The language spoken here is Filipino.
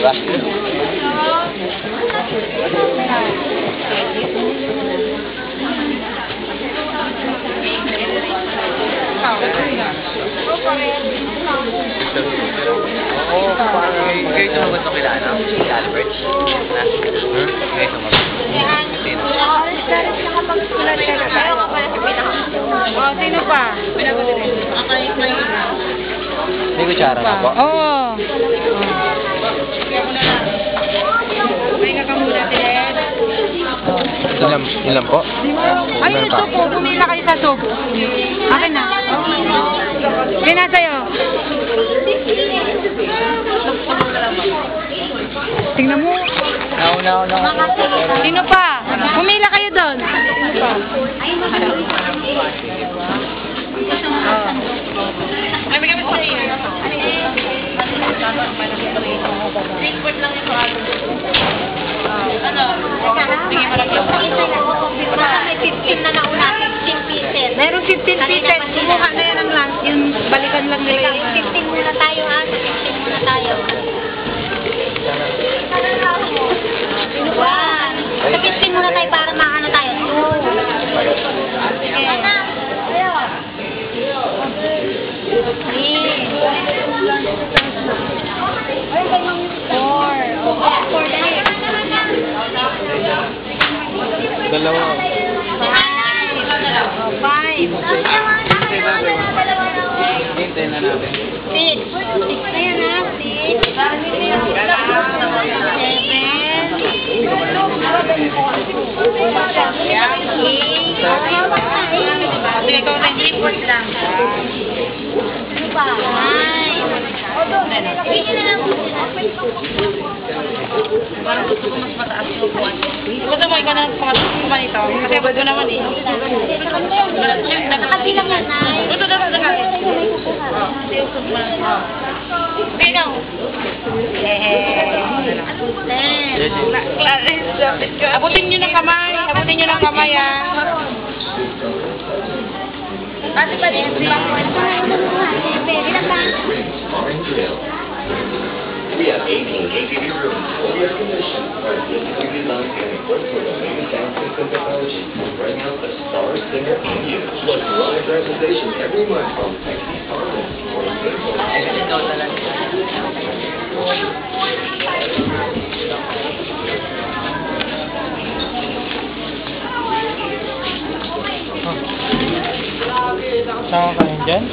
ba? Oo, kayo tumagot na kilala? Si Albert? Kayo tumagot. Sino pa? May kutsara na po? Oo. May nakamula din. Ilan po? Ayun, supo. Pumila kayo sa supo. Akin na. Yan na sa'yo. Tingnan mo. Nauna. Sino pa? Pumila kayo doon. Sino pa? Ay, may gamit pa rin. Report lang ito. Ano? Sige, malagyan po. May 15 na nauna, 15 pieces. Meron 15 pieces. Kumuha na yan ang lunch. Yung balikan lang nila yung 15 muna tayo, ha? 15 muna tayo. One. Sa 15 muna tayo para maano tayo. Sige. Three. Four. Four na yun. Dalawa. Five. Hintay na natin. Six. Six na yan, ha? Six. Sige, ikaw na report lang. Ano ba? Nine. Bigyan na lang po sila. Parang gusto ko mas mataas yung buwan. Gusto mo, ikaw na pangataas ko man ito. Kasi abad mo naman eh. Nakabilang yan, Nay. Ito na sa kalit. Binaw. Abutin nyo ng kamay. Abutin nyo ng kamay, ah. Ate pa rin. Pwede na ba? We have 18 KTV rooms, fully air conditioned, our TV line and equipped with the latest sound system technology to bring out the star singer in you. Look live presentation every month from Texas Parliament or Facebook. Ikaw talaga. Sama ka rin dyan?